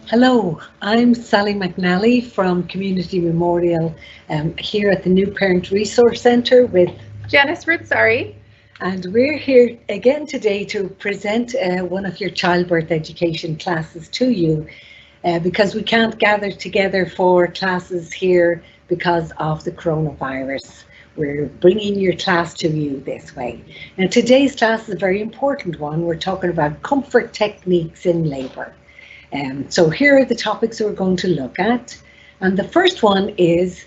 Hello, I'm Sally McNally from Community Memorial here at the New Parent Resource Centre Janice Root, sorry. and we're here again today to present one of your childbirth education classes to you because we can't gather together for classes here because of the coronavirus. We're bringing your class to you this way. Now today's class is a very important one. We're talking about comfort techniques in labour. So here are the topics we're going to look at. And the first one is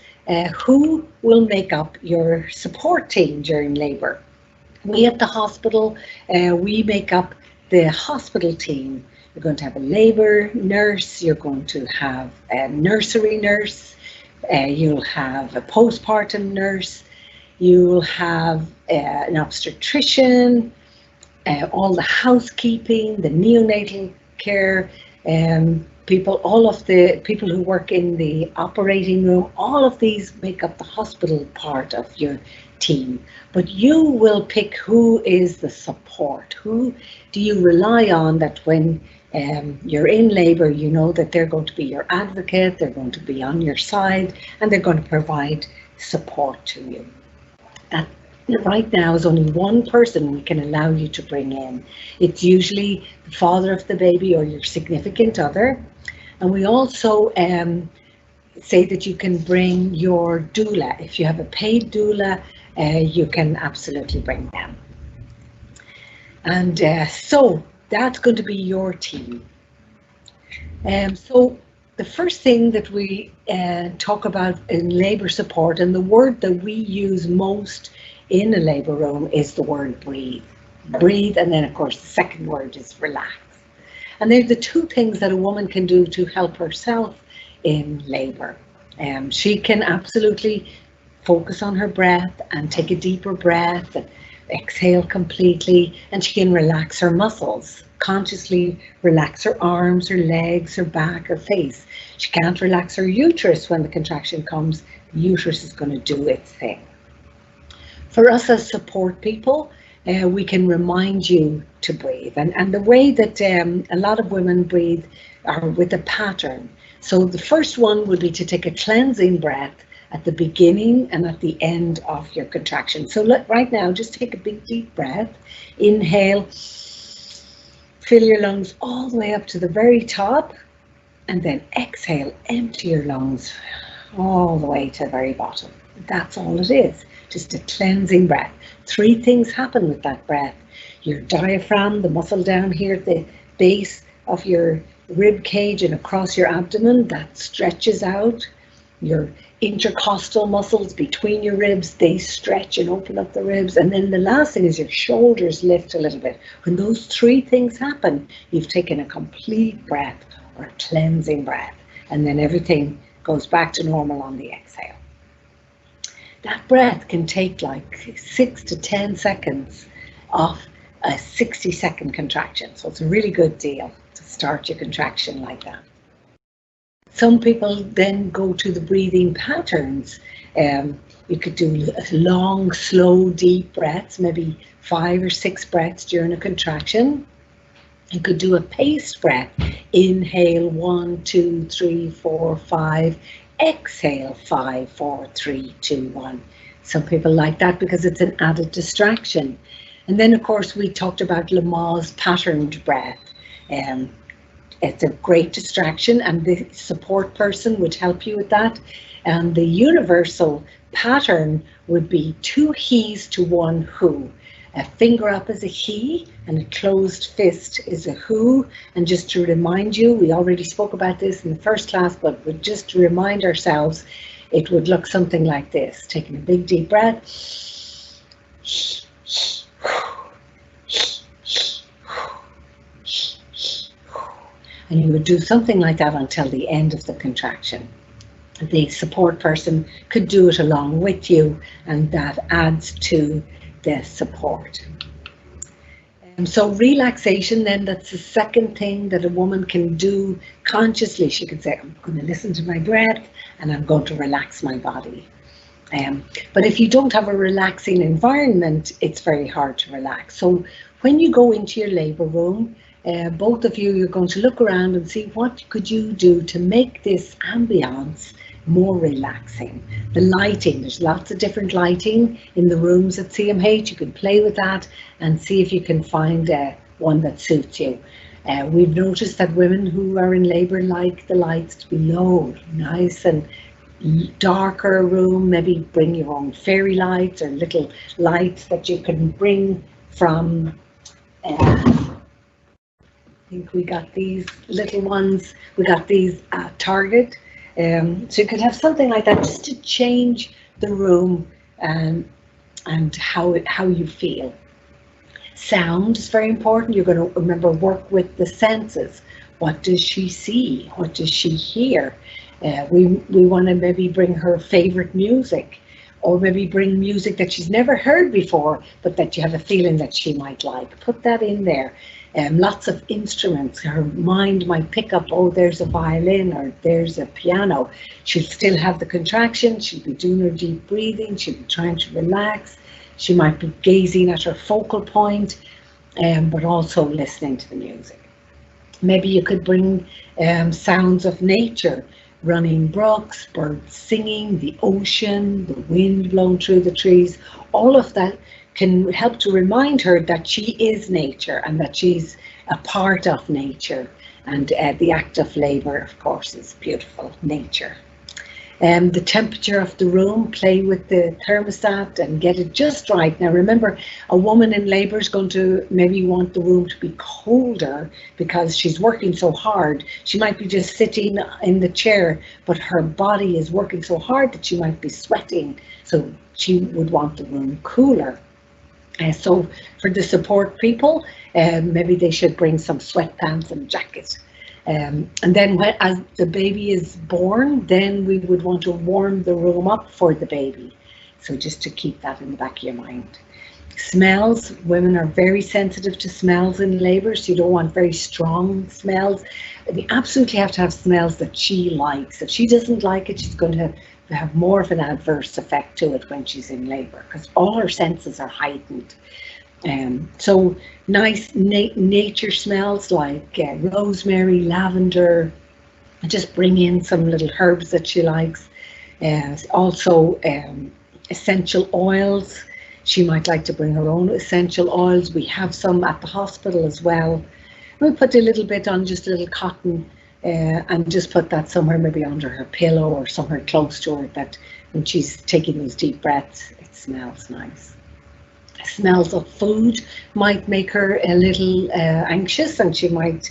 who will make up your support team during labour? We at the hospital, we make up the hospital team. You're going to have a labour nurse, you're going to have a nursery nurse, you'll have a postpartum nurse, you'll have an obstetrician, all the housekeeping, the neonatal care, people, all of the people who work in the operating room, all of these make up the hospital part of your team. But you will pick who is the support. Who do you rely on that when you're in labour, you know that they're going to be your advocate, they're going to be on your side, and they're going to provide support to you. That right now is only one person we can allow you to bring in. It's usually the father of the baby or your significant other. And we also say that you can bring your doula. If you have a paid doula, you can absolutely bring them. And so that's going to be your team. So the first thing that we talk about in labour support, and the word that we use most in a labour room is the word breathe. Breathe, and then of course the second word is relax. And they're the two things that a woman can do to help herself in labour. She can absolutely focus on her breath and take a deeper breath and exhale completely, and she can relax her muscles. Consciously relax her arms, her legs, her back, her face. She can't relax her uterus when the contraction comes. The uterus is going to do its thing. For us as support people, we can remind you to breathe. And the way that a lot of women breathe are with a pattern. So the first one would be to take a cleansing breath at the beginning and at the end of your contraction. So right now, just take a big deep breath. Inhale, fill your lungs all the way up to the very top, and then exhale, empty your lungs all the way to the very bottom. That's all it is, just a cleansing breath. Three things happen with that breath. Your diaphragm, the muscle down here at the base of your rib cage and across your abdomen, that stretches out. Your intercostal muscles between your ribs, they stretch and open up the ribs. And then the last thing is your shoulders lift a little bit. When those three things happen, you've taken a complete breath or cleansing breath, and then everything goes back to normal on the exhale. That breath can take like 6 to 10 seconds off a 60-second contraction. So it's a really good deal to start your contraction like that. Some people then go to the breathing patterns. You could do long, slow, deep breaths, maybe 5 or 6 breaths during a contraction. You could do a paced breath. Inhale 1, 2, 3, 4, 5. Exhale 5, 4, 3, 2, 1. Some people like that because it's an added distraction. And then of course we talked about Lamaze patterned breath. It's a great distraction, and the support person would help you with that. And the universal pattern would be 2 he's to 1 who. A finger up is a he, and a closed fist is a who. And just to remind you, we already spoke about this in the first class, but just to remind ourselves, it would look something like this. Taking a big deep breath. And you would do something like that until the end of the contraction. The support person could do it along with you, and that adds to the support. So relaxation, then, that's the second thing that a woman can do consciously. She could say, I'm going to listen to my breath and I'm going to relax my body. But if you don't have a relaxing environment, it's very hard to relax. So when you go into your labour room, both of you, you're going to look around and see what could you do to make this ambience more relaxing. The lighting, there's lots of different lighting in the rooms at CMH. You can play with that and see if you can find one that suits you. We've noticed that women who are in labour like the lights to be low, nice and darker room. Maybe bring your own fairy lights or little lights that you can bring from, I think we got these little ones, we got these at Target. So you could have something like that just to change the room and how you feel. Sound is very important. You're going to remember work with the senses. What does she see? What does she hear? We want to maybe bring her favorite music, or maybe bring music that she's never heard before, but that you have a feeling that she might like. Put that in there. Lots of instruments. Her mind might pick up, oh, there's a violin or there's a piano. She'll still have the contraction. She'll be doing her deep breathing. She'll be trying to relax. She might be gazing at her focal point, but also listening to the music. Maybe you could bring sounds of nature, running brooks, birds singing, the ocean, the wind blowing through the trees. All of that can help to remind her that she is nature and that she's a part of nature. And the act of labour, of course, is beautiful, nature. The temperature of the room, play with the thermostat and get it just right. Now remember, a woman in labour is going to maybe want the room to be colder because she's working so hard. She might be just sitting in the chair, but her body is working so hard that she might be sweating. So she would want the room cooler. So for the support people, maybe they should bring some sweatpants and jackets. And then as the baby is born, then we would want to warm the room up for the baby. So just to keep that in the back of your mind. Smells, women are very sensitive to smells in labour, so you don't want very strong smells. We absolutely have to have smells that she likes. If she doesn't like it, she's going to have more of an adverse effect to it when she's in labour, because all her senses are heightened. So nice nature smells like rosemary, lavender, and just bring in some little herbs that she likes. Also essential oils. She might like to bring her own essential oils. We have some at the hospital as well. We'll put a little bit on just a little cotton and just put that somewhere, maybe under her pillow or somewhere close to her, that when she's taking those deep breaths, it smells nice. Smells of food might make her a little anxious and she might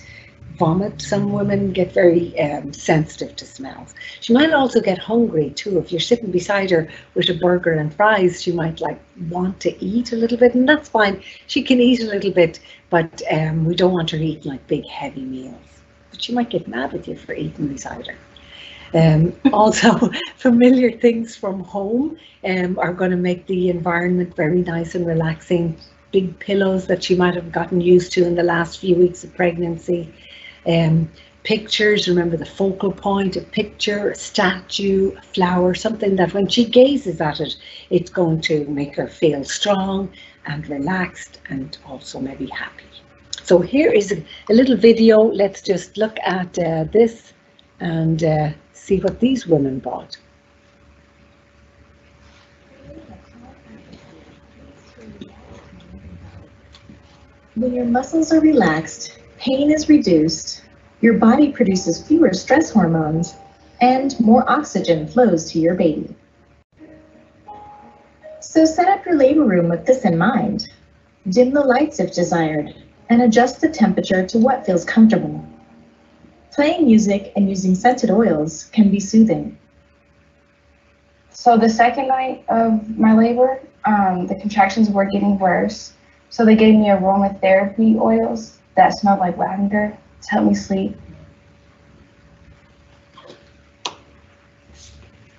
vomit. Some women get very sensitive to smells. She might also get hungry too. If you're sitting beside her with a burger and fries, she might want to eat a little bit, and that's fine. She can eat a little bit, but we don't want her eating like big heavy meals. But she might get mad with you for eating beside her. Also, familiar things from home are going to make the environment very nice and relaxing. Big pillows that she might have gotten used to in the last few weeks of pregnancy. Pictures, remember the focal point, a picture, a statue, a flower, something that when she gazes at it, it's going to make her feel strong and relaxed and also maybe happy. So here is a little video. Let's just look at this and see what these women bought. When your muscles are relaxed, pain is reduced, your body produces fewer stress hormones, and more oxygen flows to your baby. So set up your labor room with this in mind. Dim the lights if desired, and adjust the temperature to what feels comfortable. Playing music and using scented oils can be soothing. So the second night of my labor, the contractions were getting worse. So they gave me aromatherapy oils that smelled like lavender to help me sleep.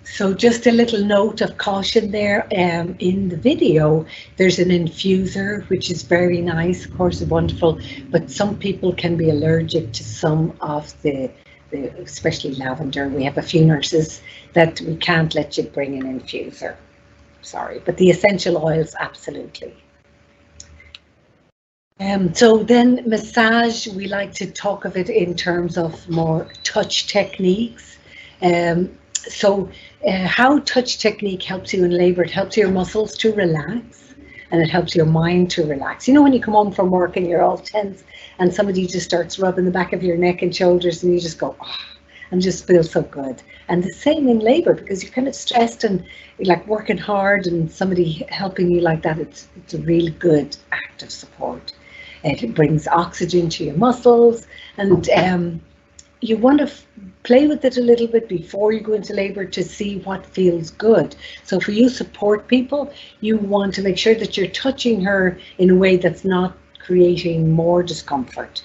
So just a little note of caution there, in the video, there's an infuser, which is very nice, of course, wonderful, but some people can be allergic to some of the especially lavender. We have a few nurses that we can't let you bring an infuser, sorry, but the essential oils, absolutely. So then massage, we like to talk of it in terms of more touch techniques. So how touch technique helps you in labour, it helps your muscles to relax and it helps your mind to relax. You know when you come home from work and you're all tense and somebody just starts rubbing the back of your neck and shoulders and you just go, oh, and just feel so good. And the same in labour, because you're kind of stressed and you're like working hard and somebody helping you like that, it's a really good act of support. It brings oxygen to your muscles, and you want to play with it a little bit before you go into labour to see what feels good. So for you support people, you want to make sure that you're touching her in a way that's not creating more discomfort.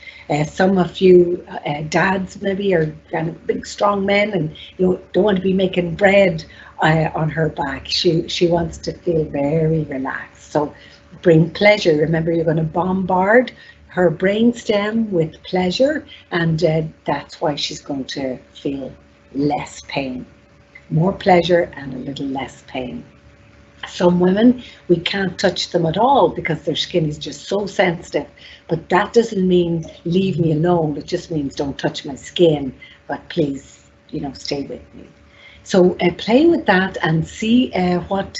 Some of you dads maybe are kind of big strong men and you don't want to be making bread on her back. She wants to feel very relaxed. So bring pleasure. Remember, you're going to bombard her brainstem with pleasure, and that's why she's going to feel less pain. More pleasure and a little less pain. Some women, we can't touch them at all because their skin is just so sensitive, but that doesn't mean leave me alone. It just means don't touch my skin, but please, stay with me. So play with that and see what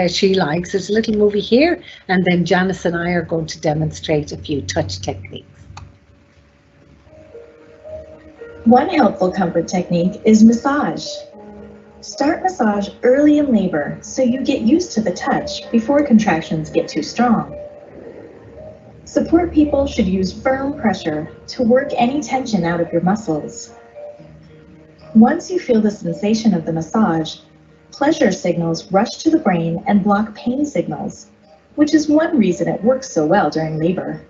she likes. There's a little movie here, and then Janice and I are going to demonstrate a few touch techniques. One helpful comfort technique is massage. Start massage early in labor so you get used to the touch before contractions get too strong. Support people should use firm pressure to work any tension out of your muscles. Once you feel the sensation of the massage, pleasure signals rush to the brain and block pain signals, which is one reason it works so well during labor.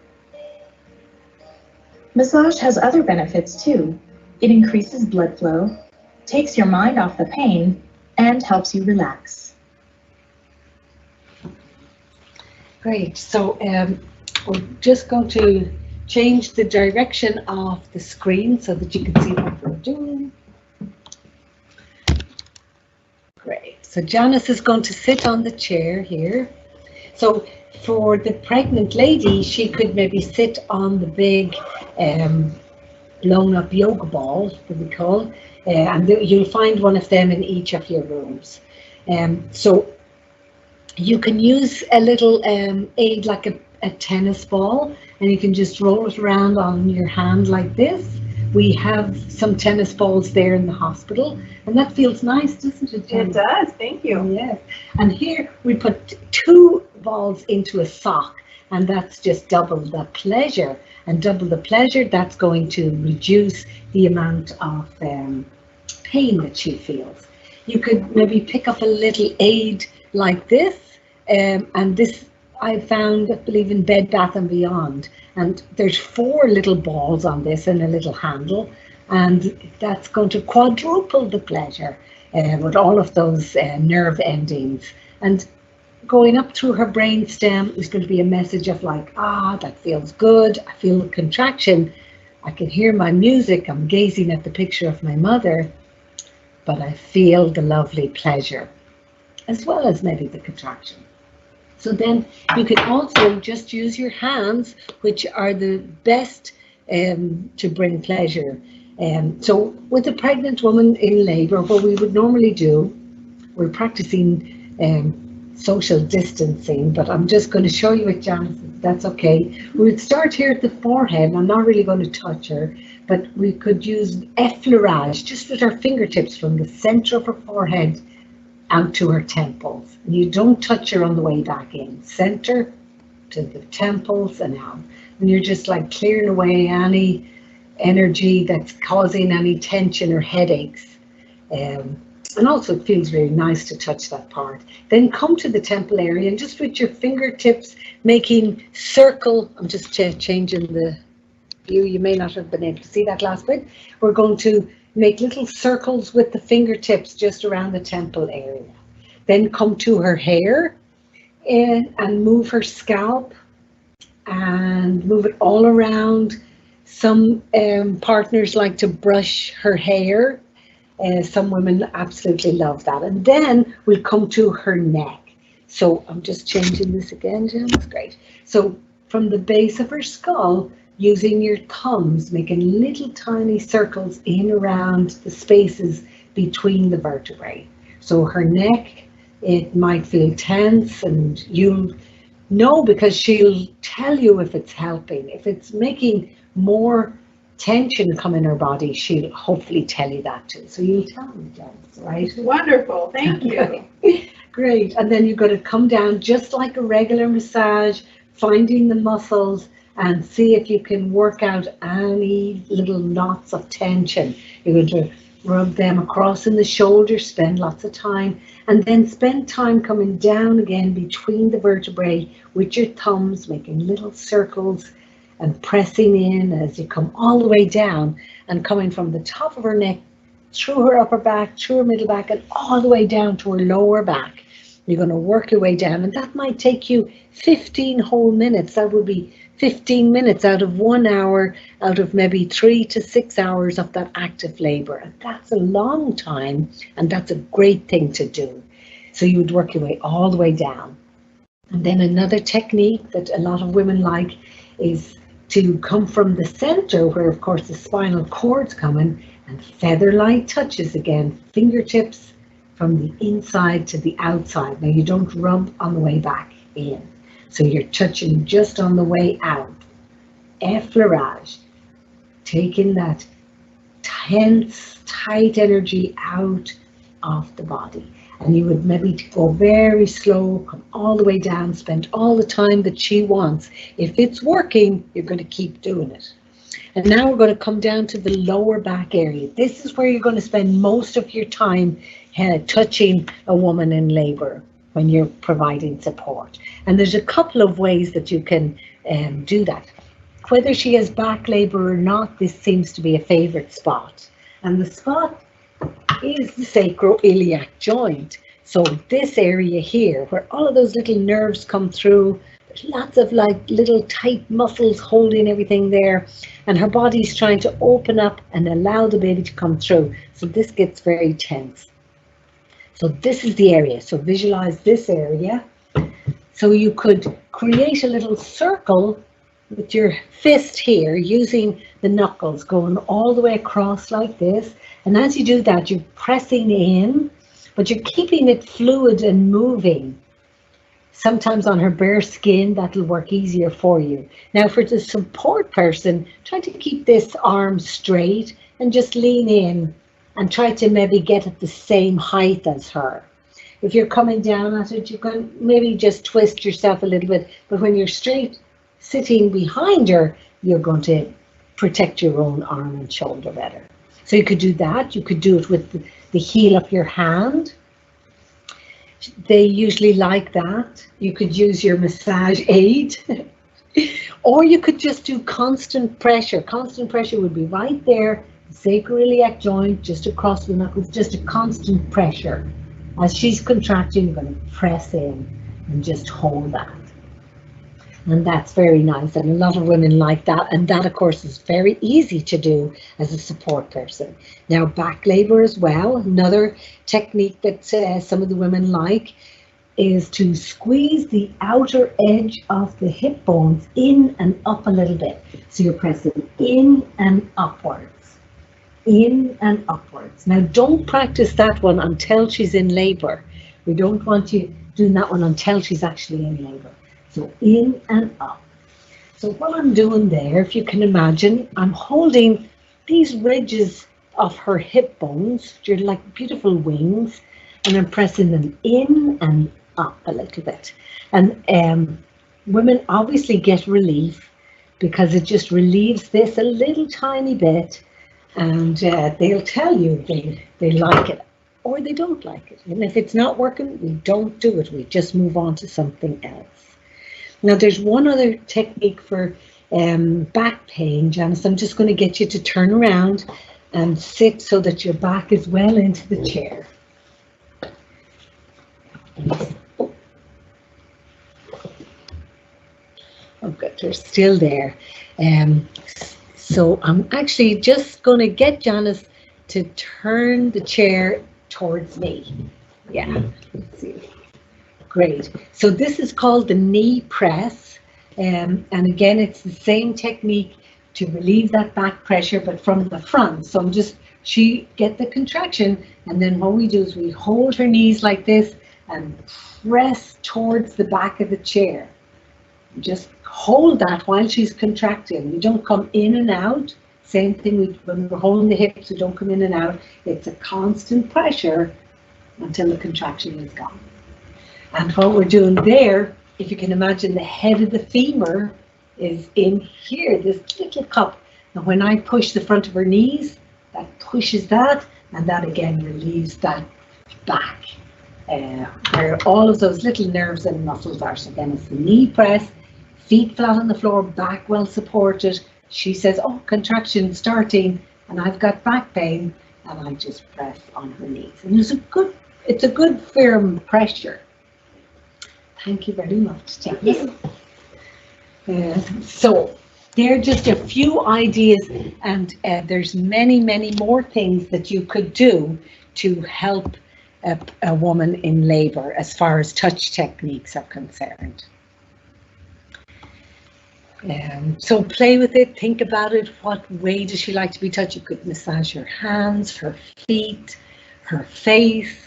Massage has other benefits too. It increases blood flow, takes your mind off the pain, and helps you relax. Great, so we're just going to change the direction of the screen so that you can see what we're doing. Great, so Janice is going to sit on the chair here. So for the pregnant lady, she could maybe sit on the big blown up yoga ball that we call, and you'll find one of them in each of your rooms. So you can use a little aid like a tennis ball, and you can just roll it around on your hand like this. We have some tennis balls there in the hospital, and that feels nice, doesn't it, Jen? It does, thank you. Yes, and here we put 2 balls into a sock, and that's just double the pleasure. And double the pleasure, that's going to reduce the amount of pain that she feels. You could maybe pick up a little aid like this, and this I found, I believe, in Bed Bath & Beyond, and there's 4 little balls on this and a little handle, and that's going to quadruple the pleasure with all of those nerve endings. And going up through her brain stem is going to be a message of like, that feels good, I feel the contraction, I can hear my music, I'm gazing at the picture of my mother, but I feel the lovely pleasure, as well as maybe the contraction. So then you can also just use your hands, which are the best to bring pleasure. So with a pregnant woman in labour, what we would normally do, we're practicing social distancing, but I'm just going to show you it, Janice, if that's okay. We would start here at the forehead. I'm not really going to touch her, but we could use effleurage just with our fingertips from the center of her forehead out to her temples. You don't touch her on the way back in. Center to the temples and out. And you're just like clearing away any energy that's causing any tension or headaches. And also it feels very nice to touch that part. Then come to the temple area and just with your fingertips making circle, I'm just changing the view, you may not have been able to see that last bit. We're going to make little circles with the fingertips just around the temple area. Then come to her hair and move her scalp and move it all around. Some partners like to brush her hair. Some women absolutely love that. And then we'll come to her neck. So I'm just changing this again, Jen, that's great. So from the base of her skull using your thumbs, making little tiny circles in around the spaces between the vertebrae. So her neck, it might feel tense, and you'll know because she'll tell you if it's helping. If it's making more tension come in her body, she'll hopefully tell you that too. So you'll tell me, Janice, right? Wonderful, thank you. Great. And then you've got to come down just like a regular massage, finding the muscles and see if you can work out any little knots of tension. You're going to rub them across in the shoulders, spend lots of time, and then spend time coming down again between the vertebrae with your thumbs, making little circles and pressing in as you come all the way down, and coming from the top of her neck through her upper back, through her middle back, and all the way down to her lower back. You're going to work your way down, and that might take you 15 whole minutes. That would be 15 minutes out of 1 hour, out of maybe 3 to 6 hours of that active labor. And that's a long time, and that's a great thing to do. So you would work your way all the way down. And then another technique that a lot of women like is to come from the center, where of course the spinal cord's coming, and feather light touches again, fingertips from the inside to the outside. Now you don't rub on the way back in. So you're touching just on the way out. Effleurage, taking that tense, tight energy out of the body. And you would maybe go very slow, come all the way down, spend all the time that she wants. If it's working, you're going to keep doing it. And now we're going to come down to the lower back area. This is where you're going to spend most of your time touching a woman in labor when you're providing support. And there's a couple of ways that you can do that. Whether she has back labor or not, this seems to be a favorite spot. And the spot is the sacroiliac joint. So this area here, where all of those little nerves come through, there's lots of like little tight muscles holding everything there, and her body's trying to open up and allow the baby to come through. So this gets very tense. So this is the area. So visualize this area. So you could create a little circle with your fist here, using the knuckles going all the way across like this. And as you do that, you're pressing in, but you're keeping it fluid and moving. Sometimes on her bare skin, that'll work easier for you. Now for the support person, try to keep this arm straight and just lean in and try to maybe get at the same height as her. If you're coming down at it, you can maybe just twist yourself a little bit, but when you're straight sitting behind her, you're going to protect your own arm and shoulder better. So you could do that. You could do it with the heel of your hand. They usually like that. You could use your massage aid, or you could just do constant pressure. Constant pressure would be right there, the sacroiliac joint, just across the knuckles, just a constant pressure. As she's contracting, you're going to press in and just hold that. And that's very nice, and a lot of women like that, and that of course is very easy to do as a support person. Now back labor as well, another technique that some of the women like is to squeeze the outer edge of the hip bones in and up a little bit. So you're pressing in and upwards, in and upwards. Now don't practice that one until she's in labor. We don't want you doing that one until she's actually in labor. So in and up. So what I'm doing there, if you can imagine, I'm holding these ridges of her hip bones, which are like beautiful wings, and I'm pressing them in and up a little bit. And women obviously get relief because it just relieves this a little tiny bit, and they'll tell you they like it or they don't like it. And if it's not working, we don't do it. We just move on to something else. Now there's one other technique for back pain, Janice. I'm just going to get you to turn around and sit so that your back is well into the chair. Oh good, they're still there. So I'm actually just going to get Janice to turn the chair towards me. Yeah, let's see. Great. So this is called the knee press. And again, it's the same technique to relieve that back pressure, but from the front. So she get the contraction, and then what we do is we hold her knees like this and press towards the back of the chair. Just hold that while she's contracting. We don't come in and out. Same thing when we're holding the hips, we don't come in and out. It's a constant pressure until the contraction is gone. And what we're doing there, if you can imagine, the head of the femur is in here, this little cup. And when I push the front of her knees, that pushes that, and that again relieves that back, where all of those little nerves and muscles are. So again, it's the knee press, feet flat on the floor, back well supported. She says, oh, contraction starting, and I've got back pain, and I just press on her knees. And it's a good firm pressure. Thank you very much, Janice. So they're just a few ideas, and there's many, many more things that you could do to help a woman in labor as far as touch techniques are concerned. So play with it, think about it. What way does she like to be touched? You could massage her hands, her feet, her face.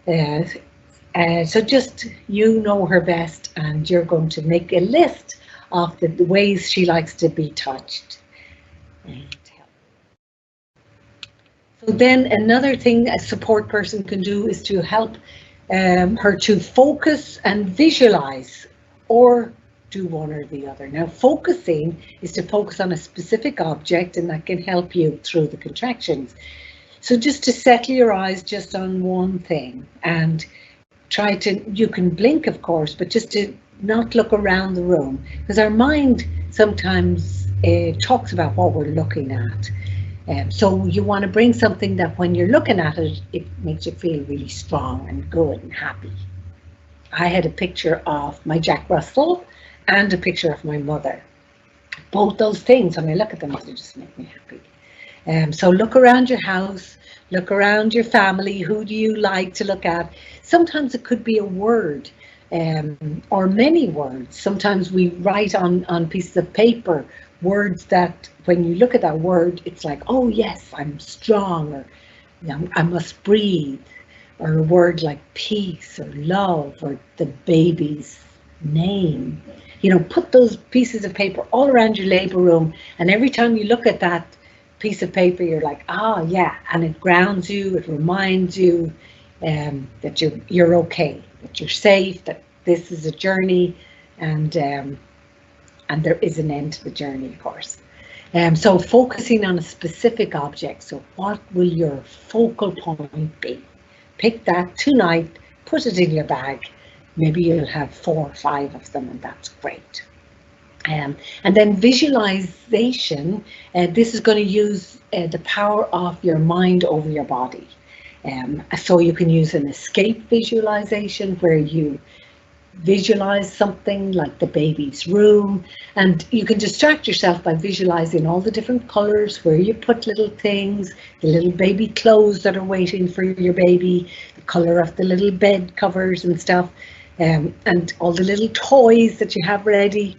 So just, you know her best, and you're going to make a list of the ways she likes to be touched. So then another thing a support person can do is to help her to focus and visualize, or do one or the other. Now, focusing is to focus on a specific object, and that can help you through the contractions. So just to settle your eyes just on one thing, and try to, you can blink of course, but just to not look around the room, because our mind sometimes talks about what we're looking at. So you want to bring something that when you're looking at it, it makes you feel really strong and good and happy. I had a picture of my Jack Russell and a picture of my mother. Both those things, when I look at them, they just make me happy. So look around your house, look around your family. Who do you like to look at? Sometimes it could be a word, or many words. Sometimes we write on pieces of paper words that when you look at that word, it's like, oh yes, I'm strong, or I must breathe, or a word like peace or love or the baby's name. You know, put those pieces of paper all around your labor room, and every time you look at that piece of paper, you're like, ah, yeah, and it grounds you, it reminds you that you're okay, that you're safe, that this is a journey, and there is an end to the journey, of course. So focusing on a specific object. So what will your focal point be? Pick that tonight, put it in your bag. Maybe you'll have 4 or 5 of them, and that's great. And then visualization, this is going to use the power of your mind over your body. So you can use an escape visualization where you visualize something like the baby's room, and you can distract yourself by visualizing all the different colors, where you put little things, the little baby clothes that are waiting for your baby, the color of the little bed covers and stuff, and all the little toys that you have ready.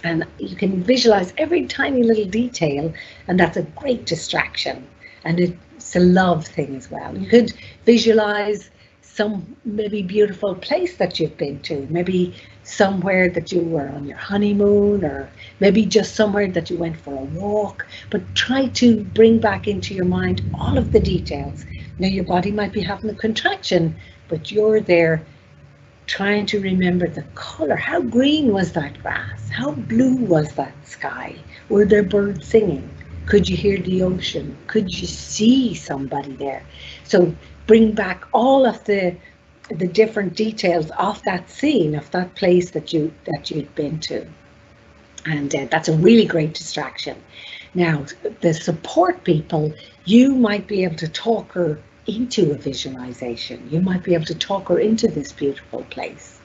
And you can visualize every tiny little detail, and that's a great distraction, and it's a love thing as well. You could visualize some maybe beautiful place that you've been to, maybe somewhere that you were on your honeymoon, or maybe just somewhere that you went for a walk, but try to bring back into your mind all of the details. Now your body might be having a contraction, but you're there trying to remember the color. How green was that grass? How blue was that sky? Were there birds singing? Could you hear the ocean? Could you see somebody there? So bring back all of the different details of that scene, of that place that you'd been to. And that's a really great distraction. Now, the support people, you might be able to talk her into a visualization. You might be able to talk her into this beautiful place.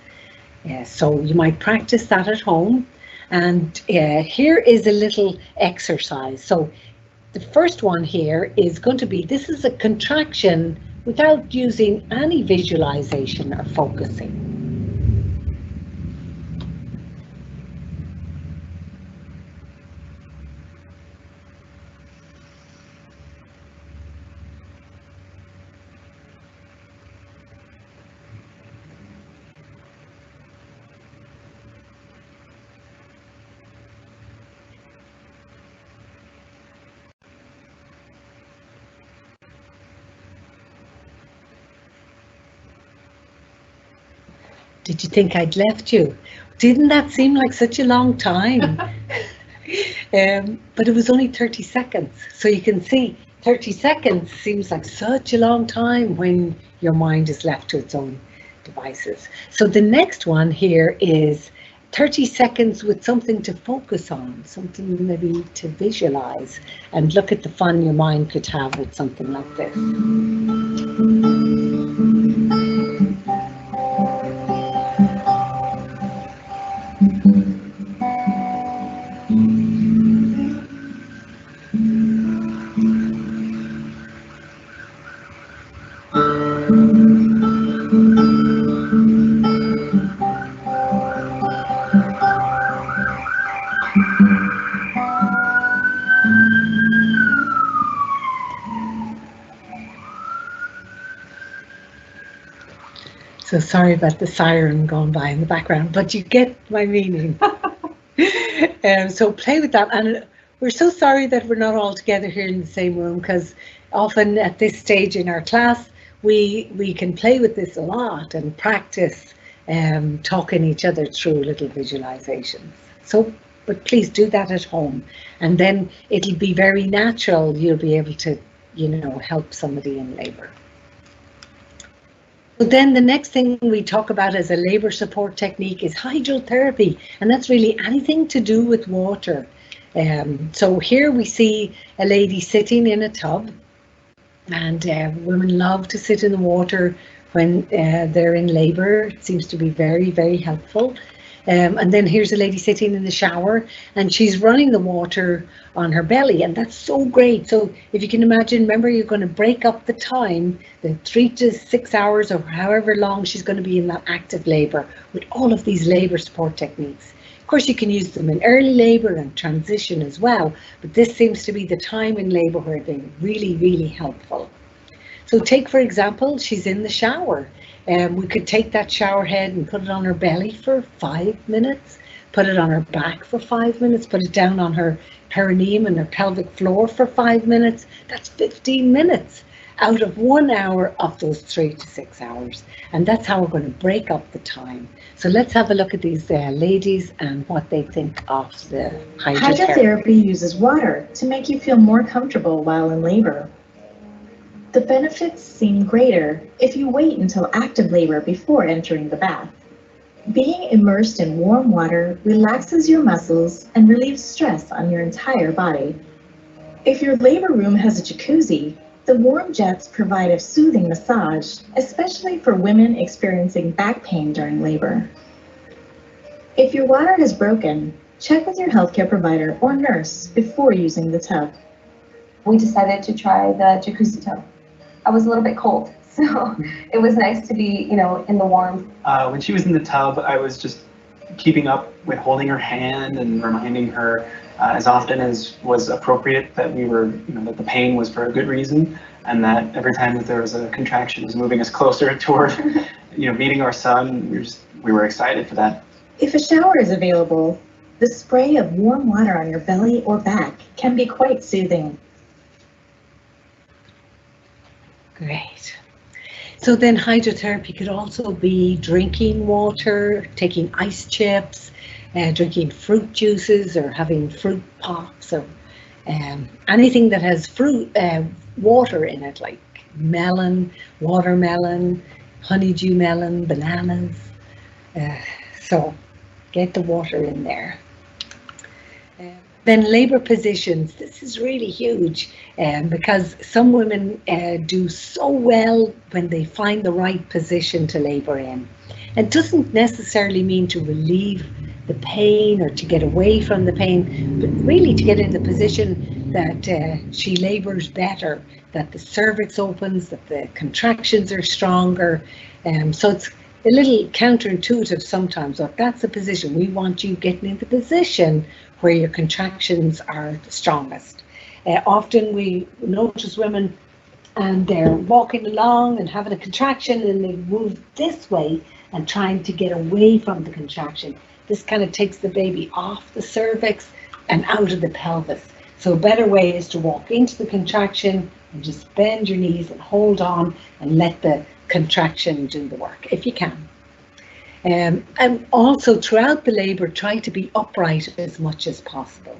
So you might practice that at home. And here is a little exercise. So the first one here is going to be, this is a contraction without using any visualization or focusing. Did you think I'd left you? Didn't that seem like such a long time? But it was only 30 seconds. So you can see 30 seconds seems like such a long time when your mind is left to its own devices. So the next one here is 30 seconds with something to focus on, something maybe to visualize, and look at the fun your mind could have with something like this. So sorry about the siren going by in the background, but you get my meaning. So play with that. And we're so sorry that we're not all together here in the same room, because often at this stage in our class, we can play with this a lot and practice talking each other through little visualizations. So, but please do that at home, and then it'll be very natural. You'll be able to, you know, help somebody in labour. But then the next thing we talk about as a labour support technique is hydrotherapy, and that's really anything to do with water. So here we see a lady sitting in a tub, and women love to sit in the water when they're in labour. It seems to be very, very helpful. And then here's a lady sitting in the shower, and she's running the water on her belly, and that's so great. So if you can imagine, remember, you're going to break up the time, the 3 to 6 hours or however long she's going to be in that active labour, with all of these labour support techniques. Of course, you can use them in early labour and transition as well, but this seems to be the time in labour where they're really, really helpful. So take, for example, she's in the shower. We could take that shower head and put it on her belly for 5 minutes, put it on her back for 5 minutes, put it down on her perineum and her pelvic floor for 5 minutes. That's 15 minutes out of 1 hour of those 3 to 6 hours. And that's how we're going to break up the time. So let's have a look at these ladies and what they think of the hydrotherapy. Hydrotherapy uses water to make you feel more comfortable while in labor. The benefits seem greater if you wait until active labor before entering the bath. Being immersed in warm water relaxes your muscles and relieves stress on your entire body. If your labor room has a jacuzzi, the warm jets provide a soothing massage, especially for women experiencing back pain during labor. If your water has broken, check with your healthcare provider or nurse before using the tub. We decided to try the jacuzzi tub. I was a little bit cold, so it was nice to be, you know, in the warm. When she was in the tub, I was just keeping up with holding her hand and reminding her as often as was appropriate that we were, you know, that the pain was for a good reason, and that every time that there was a contraction, it was moving us closer toward, you know, meeting our son. We were excited for that. If a shower is available, the spray of warm water on your belly or back can be quite soothing. Great. So then hydrotherapy could also be drinking water, taking ice chips, drinking fruit juices, or having fruit pops, or anything that has fruit water in it, like melon, watermelon, honeydew melon, bananas. So get the water in there. Then labour positions, this is really huge because some women do so well when they find the right position to labour in. It doesn't necessarily mean to relieve the pain or to get away from the pain, but really to get in the position that she labours better, that the cervix opens, that the contractions are stronger. So it's a little counterintuitive sometimes, but that's the position. We want you getting in the position where your contractions are the strongest. Often we notice women and they're walking along and having a contraction and they move this way and trying to get away from the contraction. This kind of takes the baby off the cervix and out of the pelvis. So a better way is to walk into the contraction and just bend your knees and hold on and let the contraction do the work, if you can. And also throughout the labour, try to be upright as much as possible,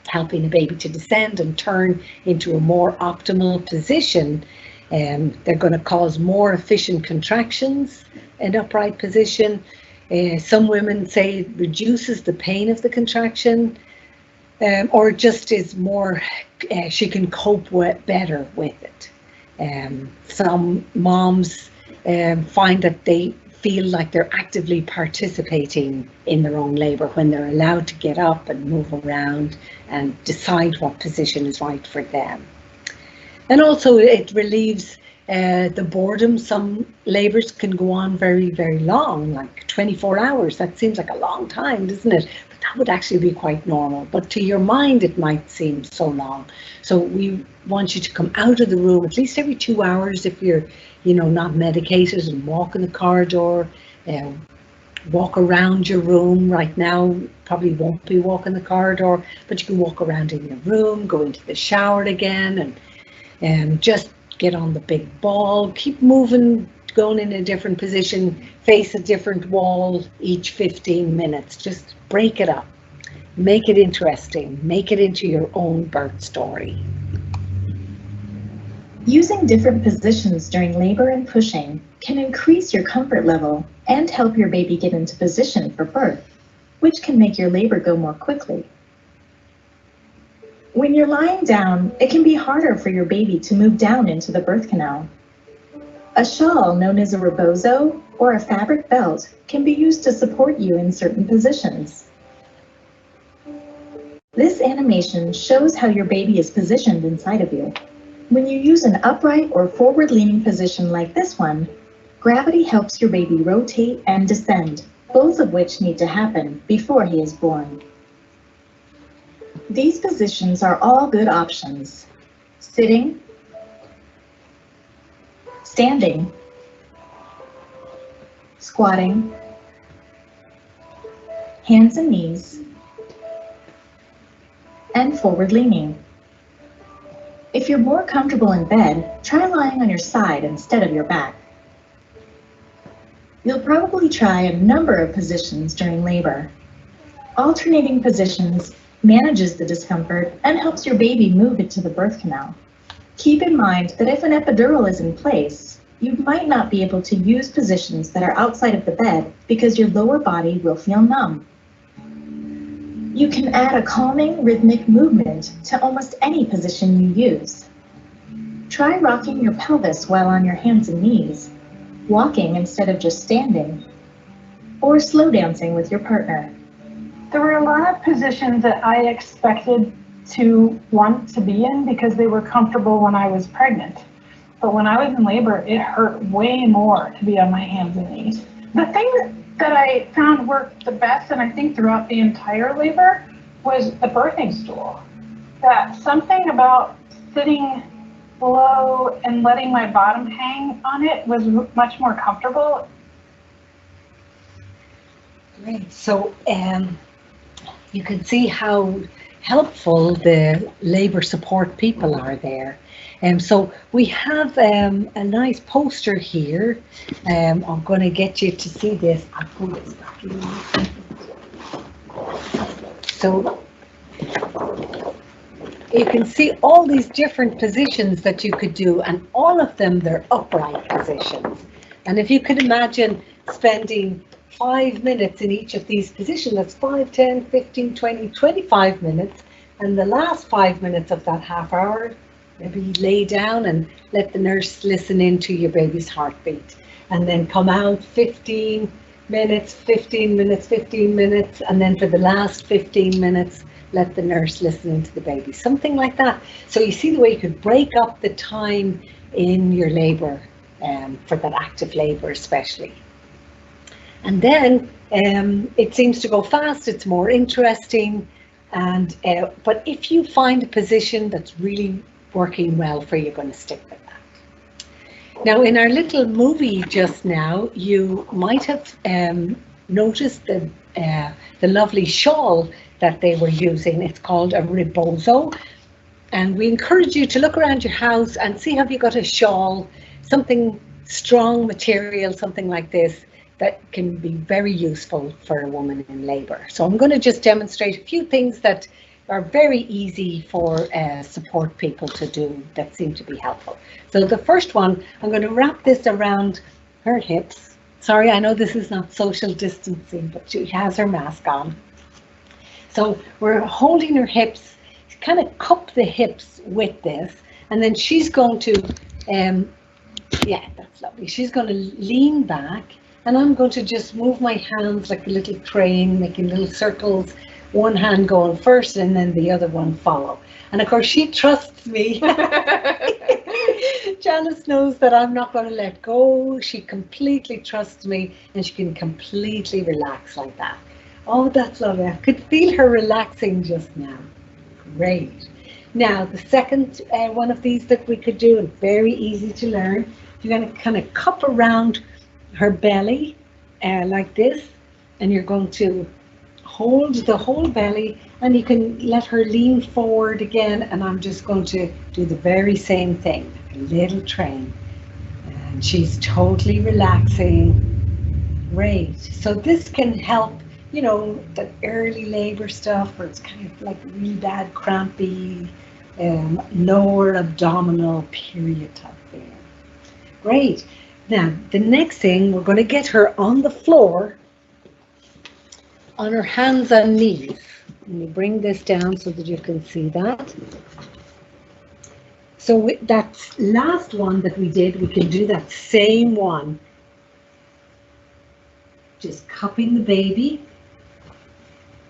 helping the baby to descend and turn into a more optimal position. They're going to cause more efficient contractions in upright position. Some women say it reduces the pain of the contraction, or just is more, she can cope better with it. Some moms find that they feel like they're actively participating in their own labour when they're allowed to get up and move around and decide what position is right for them. And also it relieves the boredom. Some labours can go on very, very long, like 24 hours. That seems like a long time, doesn't it? But that would actually be quite normal. But to your mind, it might seem so long. So we want you to come out of the room at least every 2 hours if you're, not medicated, and walk in the corridor, walk around your room. Right now, probably won't be walking the corridor, but you can walk around in your room, go into the shower again, and just get on the big ball, keep moving, going in a different position, face a different wall each 15 minutes. Just break it up, make it interesting, make it into your own birth story. Using different positions during labor and pushing can increase your comfort level and help your baby get into position for birth, which can make your labor go more quickly. When you're lying down, it can be harder for your baby to move down into the birth canal. A shawl known as a rebozo or a fabric belt can be used to support you in certain positions. This animation shows how your baby is positioned inside of you. When you use an upright or forward-leaning position like this one, gravity helps your baby rotate and descend, both of which need to happen before he is born. These positions are all good options: sitting, standing, squatting, hands and knees, and forward leaning. If you're more comfortable in bed, try lying on your side instead of your back. You'll probably try a number of positions during labor. Alternating positions manages the discomfort and helps your baby move into the birth canal. Keep in mind that if an epidural is in place, you might not be able to use positions that are outside of the bed because your lower body will feel numb. You can add a calming, rhythmic movement to almost any position you use. Try rocking your pelvis while on your hands and knees, walking instead of just standing, or slow dancing with your partner. There were a lot of positions that I expected to want to be in because they were comfortable when I was pregnant. But when I was in labor, it hurt way more to be on my hands and knees. The thing that I found worked the best, and I think throughout the entire labor, was the birthing stool. That something about sitting low and letting my bottom hang on it was much more comfortable. Great. So you can see how helpful the labour support people are there. So we have a nice poster here. I'm going to get you to see this. I'll pull this back in. So you can see all these different positions that you could do, and all of them, they're upright positions. And if you could imagine spending 5 minutes in each of these positions, that's 5, 10, 15, 20, 25 minutes. And the last 5 minutes of that half hour, maybe lay down and let the nurse listen into your baby's heartbeat. And then come out 15 minutes, 15 minutes, 15 minutes. And then for the last 15 minutes, let the nurse listen into the baby. Something like that. So you see the way you could break up the time in your labour, for that active labour especially. And then it seems to go fast, it's more interesting. And but if you find a position that's really working well for you, you're going to stick with that. Now, in our little movie just now, you might have noticed the lovely shawl that they were using. It's called a rebozo. And we encourage you to look around your house and see, have you got a shawl, something strong material, something like this, that can be very useful for a woman in labour. So I'm going to just demonstrate a few things that are very easy for support people to do that seem to be helpful. So the first one, I'm going to wrap this around her hips. Sorry, I know this is not social distancing, but she has her mask on. So we're holding her hips, kind of cup the hips with this, and then she's going to, yeah, that's lovely. She's going to lean back, and I'm going to just move my hands like a little train, making little circles, one hand going first and then the other one follow. And of course she trusts me. Janice knows that I'm not going to let go. She completely trusts me, and she can completely relax like that. Oh, that's lovely. I could feel her relaxing just now. Great. Now, the second one of these that we could do, and very easy to learn, you're going to kind of cup around her belly like this, and you're going to hold the whole belly, and you can let her lean forward again, and I'm just going to do the very same thing, a little train, and she's totally relaxing. Great. So this can help, you know, the early labor stuff where it's kind of like really bad crampy, lower abdominal period type thing. Great. Now the next thing, we're going to get her on the floor on her hands and knees. Let me bring this down so that you can see that. So with that last one that we did, we can do that same one. Just cupping the baby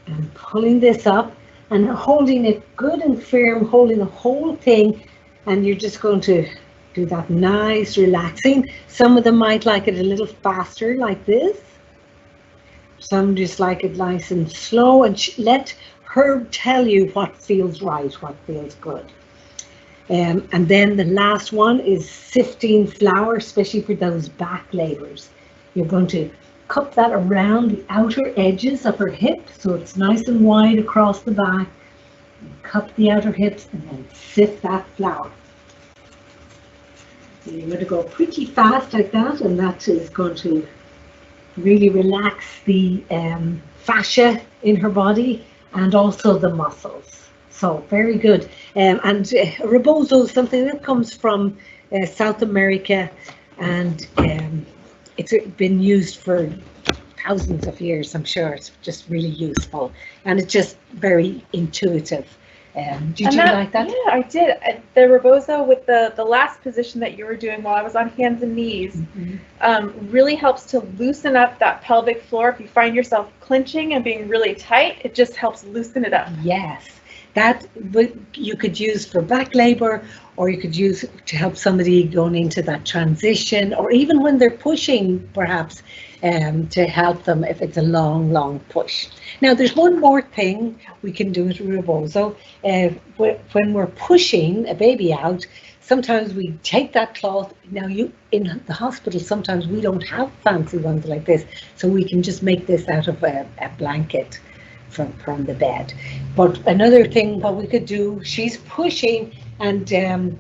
and pulling this up and holding it good and firm, holding the whole thing, and you're just going to do that nice relaxing. Some of them might like it a little faster like this. Some just like it nice and slow, and let her tell you what feels right, what feels good. And then the last one is sifting flour, especially for those back labours. You're going to cup that around the outer edges of her hip, so it's nice and wide across the back. Cup the outer hips and then sift that flour. So you're going to go pretty fast like that, and that is going to really relax the fascia in her body and also the muscles. So very good. And rebozo is something that comes from South America, and it's been used for thousands of years. I'm sure it's just really useful, and it's just very intuitive. Did you like that? Yeah, I did. The rebozo with the last position that you were doing while I was on hands and knees really helps to loosen up that pelvic floor. If you find yourself clenching and being really tight, it just helps loosen it up. Yes, that you could use for back labor, or you could use to help somebody going into that transition, or even when they're pushing, perhaps, to help them if it's a long push. Now there's one more thing we can do with rebozo. When we're pushing a baby out, sometimes we take that cloth. Now in the hospital, sometimes we don't have fancy ones like this, so we can just make this out of a blanket from the bed. But another thing what we could do, she's pushing, and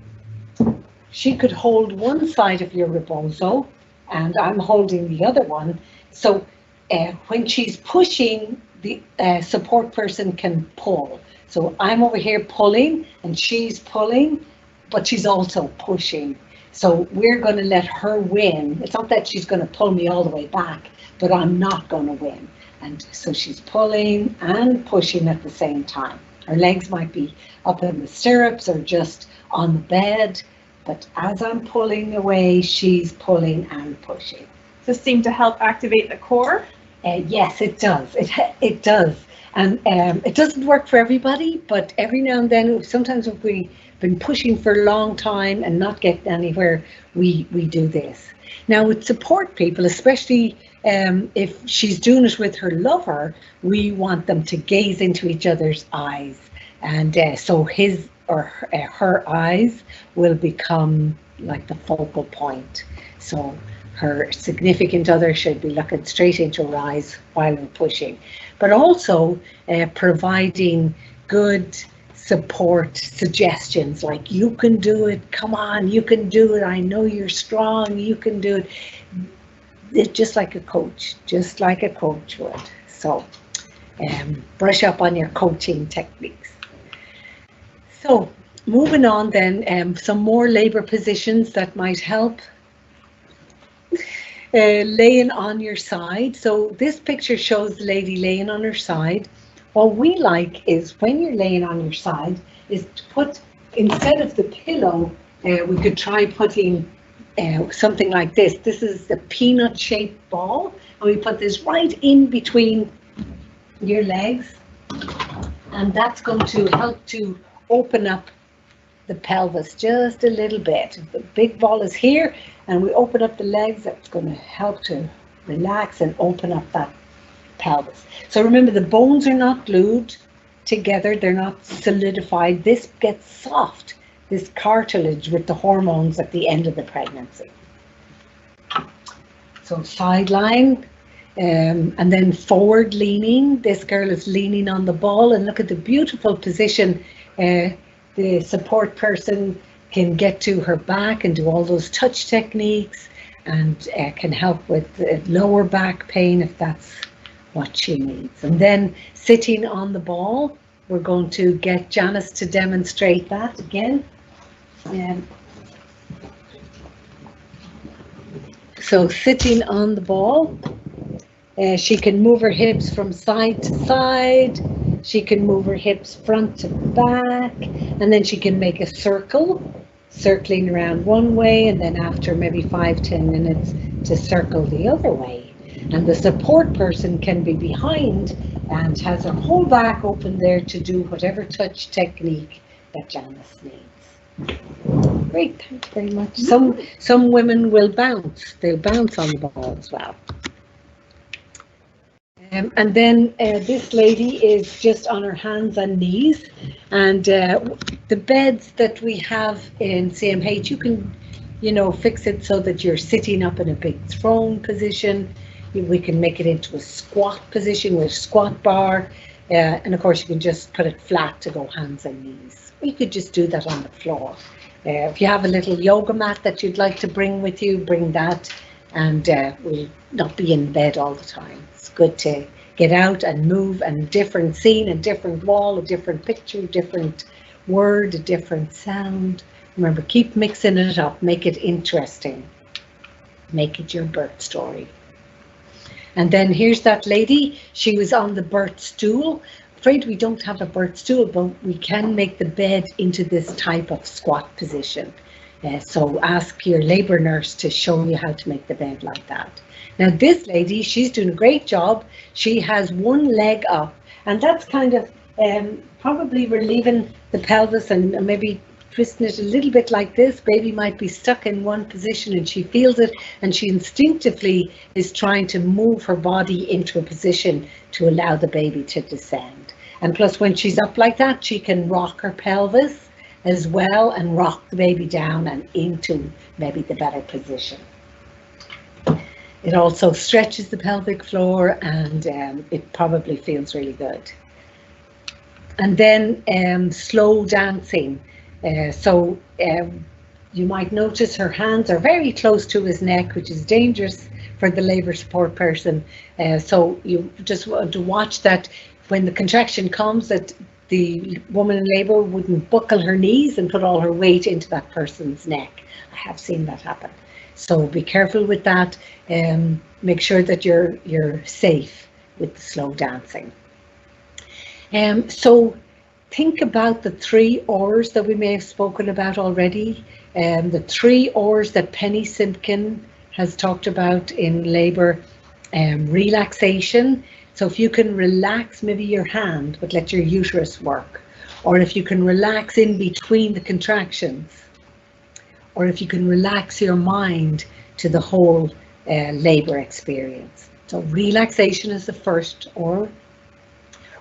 she could hold one side of your rebozo, and I'm holding the other one. So when she's pushing, the support person can pull. So I'm over here pulling, and she's pulling, but she's also pushing. So we're going to let her win. It's not that she's going to pull me all the way back, but I'm not going to win. And so she's pulling and pushing at the same time. Her legs might be up in the stirrups or just on the bed, but as I'm pulling away, she's pulling and pushing. Does this seem to help activate the core? Yes, it does. It does. And it doesn't work for everybody, but every now and then, sometimes if we've been pushing for a long time and not getting anywhere, we do this. Now with support people, especially if she's doing it with her lover, we want them to gaze into each other's eyes, and so his or her eyes will become like the focal point. So her significant other should be looking straight into her eyes while we're pushing, but also providing good support suggestions like, you can do it, come on, you can do it, I know you're strong, you can do it. just like a coach would. So brush up on your coaching techniques. So moving on then, some more labor positions that might help. Laying on your side. So this picture shows the lady laying on her side. What we like is when you're laying on your side is to put, instead of the pillow, we could try putting something like this. This is the peanut shaped ball, and we put this right in between your legs, and that's going to help to open up the pelvis just a little bit. The big ball is here, and we open up the legs. That's going to help to relax and open up that pelvis. So remember, the bones are not glued together, they're not solidified. This gets soft, this cartilage, with the hormones at the end of the pregnancy. So sideline, and then forward leaning. This girl is leaning on the ball, and look at the beautiful position. The support person can get to her back and do all those touch techniques, and can help with lower back pain if that's what she needs. And then sitting on the ball, we're going to get Janice to demonstrate that again. So sitting on the ball, she can move her hips from side to side. She can move her hips front to back, and then she can make a circle, circling around one way, and then after maybe 5-10 minutes to circle the other way. And the support person can be behind and has her whole back open there to do whatever touch technique that Janice needs. Great, thank you very much. Some women will bounce. They'll bounce on the ball as well. And then this lady is just on her hands and knees, and the beds that we have in CMH, you can, fix it so that you're sitting up in a big throne position. We can make it into a squat position with a squat bar, and of course you can just put it flat to go hands and knees. You could just do that on the floor. If you have a little yoga mat that you'd like to bring with you, bring that, and we'll not be in bed all the time. It's good to get out and move, and a different scene, a different wall, a different picture, a different word, a different sound. Remember, keep mixing it up, make it interesting. Make it your birth story. And then here's that lady. She was on the birth stool. Afraid we don't have a birth stool, but we can make the bed into this type of squat position. So ask your labour nurse to show you how to make the bed like that. Now this lady, she's doing a great job. She has one leg up, and that's kind of probably relieving the pelvis and maybe twisting it a little bit like this. Baby might be stuck in one position and she feels it, and she instinctively is trying to move her body into a position to allow the baby to descend. And plus, when she's up like that, she can rock her pelvis as well and rock the baby down and into maybe the better position. It also stretches the pelvic floor, and it probably feels really good. And then slow dancing. You might notice her hands are very close to his neck, which is dangerous for the labour support person. So you just want to watch that when the contraction comes, that the woman in labour wouldn't buckle her knees and put all her weight into that person's neck. I have seen that happen. So be careful with that. Make sure that you're safe with the slow dancing. So think about the 3 R's that we may have spoken about already. The 3 R's that Penny Simpkin has talked about in labour. Relaxation. So if you can relax maybe your hand, but let your uterus work. Or if you can relax in between the contractions. Or if you can relax your mind to the whole labour experience. So relaxation is the first R.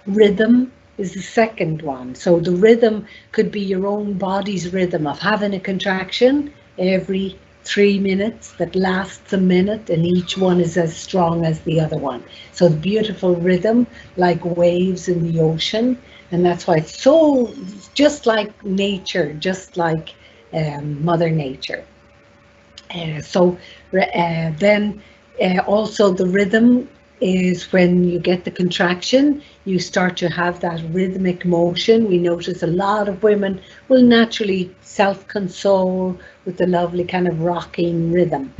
Rhythm is the second one. So the rhythm could be your own body's rhythm of having a contraction every 3 minutes that lasts a minute, and each one is as strong as the other one. So the beautiful rhythm, like waves in the ocean, and that's why it's so just like nature, just like Mother Nature. Then Also, the rhythm is when you get the contraction, you start to have that rhythmic motion. We notice a lot of women will naturally self-console with the lovely kind of rocking rhythm.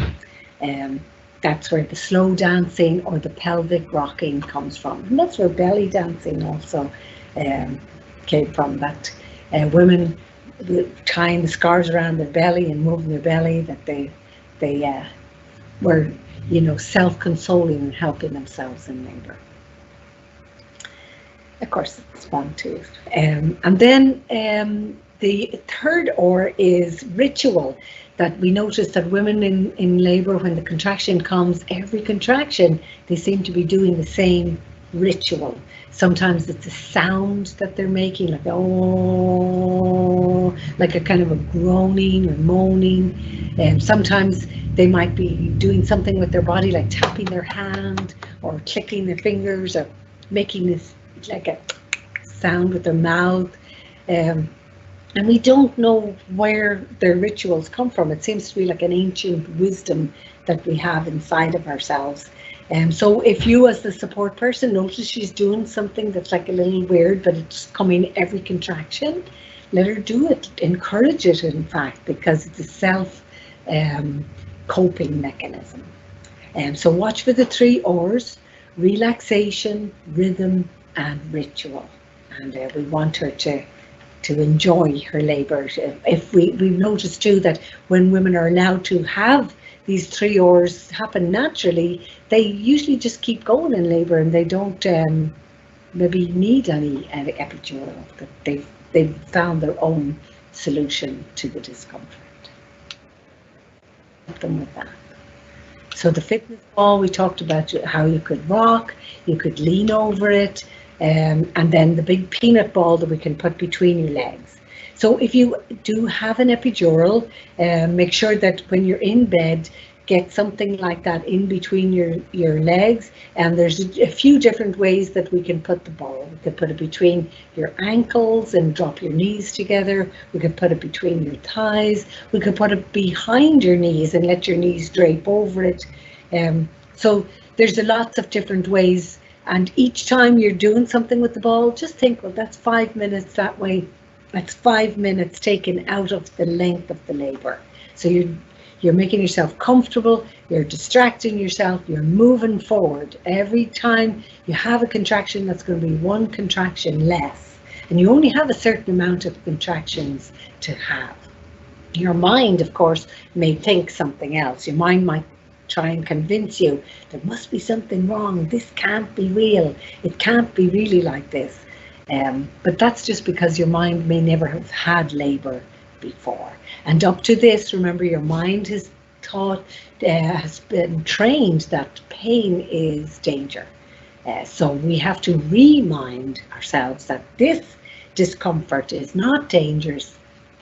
That's where the slow dancing or the pelvic rocking comes from. And that's where belly dancing also came from. That women tying the scarves around their belly and moving their belly, that they were, you know, self-consoling and helping themselves in labour. Of course, it's fun too. And then the third or is ritual. That we notice that women in labour, when the contraction comes, every contraction, they seem to be doing the same ritual. Sometimes it's a sound that they're making, like oh, like a kind of a groaning or moaning. And sometimes they might be doing something with their body, like tapping their hand or clicking their fingers or making this like a sound with their mouth. And we don't know where their rituals come from. It seems to be like an ancient wisdom that we have inside of ourselves. So if you, as the support person, notice she's doing something that's like a little weird, but it's coming every contraction, let her do it. Encourage it, in fact, because it's a self-coping mechanism. So watch for the 3 R's: relaxation, rhythm, and ritual. And we want her to enjoy her labour. If we've noticed too that when women are allowed to have these 3 R's happen naturally, they usually just keep going in labour and they don't maybe need any epidural. That they've found their own solution to the discomfort. Help them with that. So the fitness ball, we talked about how you could rock, you could lean over it. And then the big peanut ball that we can put between your legs. So if you do have an epidural, make sure that when you're in bed, get something like that in between your legs. And there's a few different ways that we can put the ball. We could put it between your ankles and drop your knees together. We could put it between your thighs. We could put it behind your knees and let your knees drape over it. So there's lots of different ways. And each time you're doing something with the ball, just think, well, that's 5 minutes that way. That's 5 minutes taken out of the length of the labour. So you're making yourself comfortable, you're distracting yourself, you're moving forward. Every time you have a contraction, that's going to be 1 contraction less. And you only have a certain amount of contractions to have. Your mind, of course, may think something else. Your mind might try and convince you there must be something wrong. This can't be real. It can't be really like this. But that's just because your mind may never have had labour before. And up to this, remember, your mind has been trained that pain is danger. So we have to remind ourselves that this discomfort is not dangerous.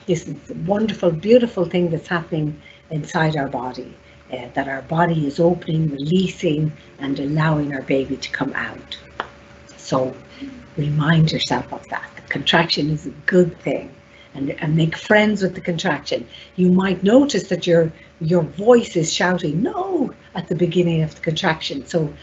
This is a wonderful, beautiful thing that's happening inside our body. That our body is opening, releasing, and allowing our baby to come out. So remind yourself of that. The contraction is a good thing, and make friends with the contraction. You might notice that your voice is shouting no at the beginning of the contraction. So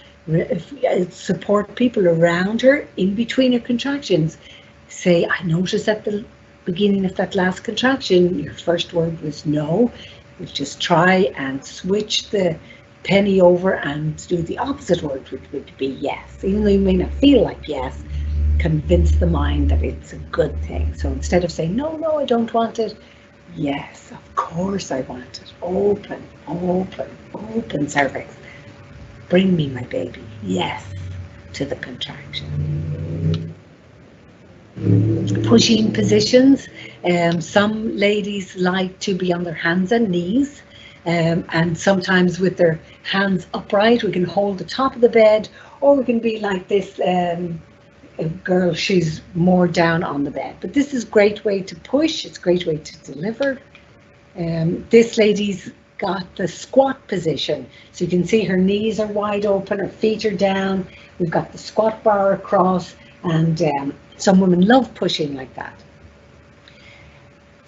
support people around her in between her contractions. Say, I noticed at the beginning of that last contraction, your first word was no. We'll just try and switch the penny over and do the opposite word, which would be yes. Even though you may not feel like yes, convince the mind that it's a good thing. So instead of saying, no, I don't want it, yes, of course I want it. Open, open, open cervix. Bring me my baby. Yes, to the contraction. Pushing positions. Some ladies like to be on their hands and knees, and sometimes with their hands upright we can hold the top of the bed, or we can be like this girl, she's more down on the bed. But this is a great way to push, it's a great way to deliver. This lady's got the squat position, so you can see her knees are wide open, her feet are down, we've got the squat bar across, and some women love pushing like that.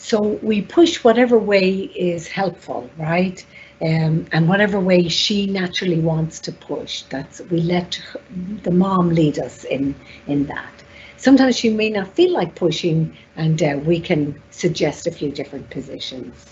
So we push whatever way is helpful, right? and whatever way she naturally wants to push. We let the mom lead us in that. Sometimes she may not feel like pushing, and we can suggest a few different positions.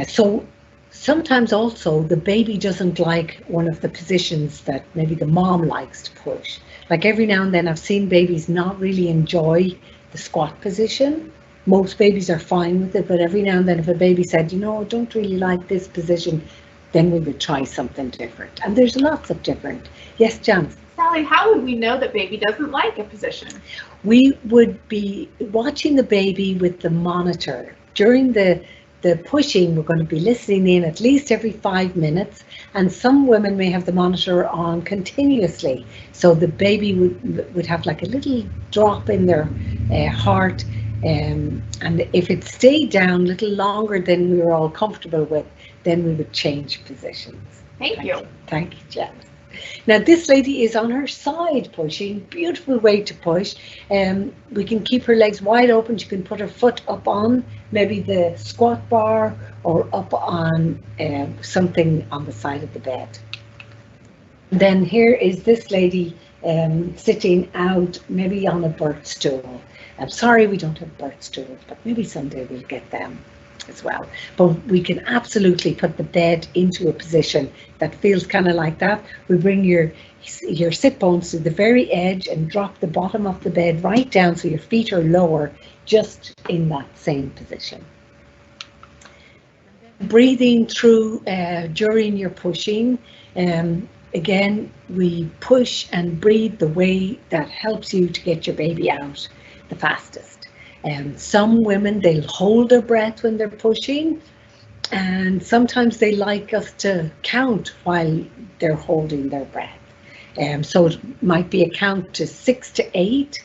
So sometimes also the baby doesn't like one of the positions that maybe the mom likes to push. Like every now and then I've seen babies not really enjoy the squat position. Most babies are fine with it, but every now and then if a baby said, I don't really like this position, then we would try something different. And there's lots of different. Yes, Jan? Sally, how would we know that baby doesn't like a position? We would be watching the baby with the monitor. During the pushing, we're going to be listening in at least every 5 minutes, and some women may have the monitor on continuously. So the baby would have like a little drop in their heart, and if it stayed down a little longer than we were all comfortable with, then we would change positions. Thank you. Thank you, Jan. Now this lady is on her side pushing, beautiful way to push. We can keep her legs wide open. She can put her foot up on maybe the squat bar or up on something on the side of the bed. Then here is this lady sitting out maybe on a birth stool. I'm sorry we don't have birth stools, but maybe someday we'll get them as well. But we can absolutely put the bed into a position that feels kind of like that. We bring your sit bones to the very edge and drop the bottom of the bed right down so your feet are lower, just in that same position. Breathing through during your pushing. Again, we push and breathe the way that helps you to get your baby out the fastest. Some women, they'll hold their breath when they're pushing, and sometimes they like us to count while they're holding their breath. So it might be a count to 6 to 8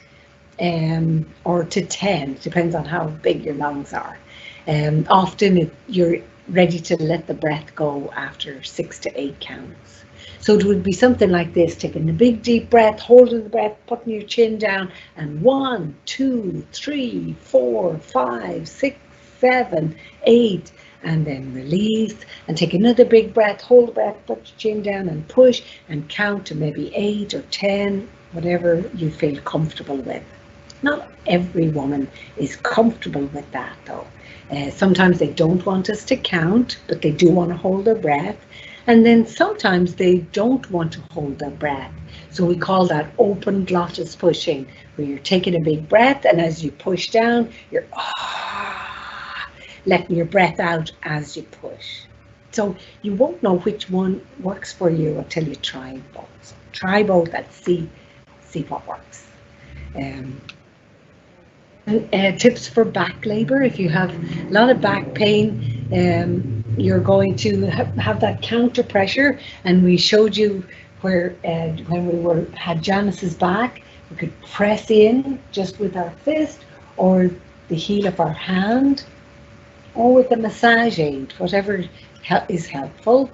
or to 10, depends on how big your lungs are. Often you're ready to let the breath go after 6 to 8 counts. So it would be something like this, taking a big deep breath, holding the breath, putting your chin down, and 1, 2, 3, 4, 5, 6, 7, 8, and then release, and take another big breath, hold the breath, put your chin down and push, and count to maybe 8 or 10, whatever you feel comfortable with. Not every woman is comfortable with that though. Sometimes they don't want us to count, but they do want to hold their breath. And then sometimes they don't want to hold their breath. So we call that open glottis pushing, where you're taking a big breath, and as you push down, you're letting your breath out as you push. So you won't know which one works for you until you try both. So try both and see what works. Tips for back labor. If you have a lot of back pain, you're going to have that counter pressure, and we showed you where when we had Janice's back, we could press in just with our fist or the heel of our hand or with a massage aid, whatever is helpful.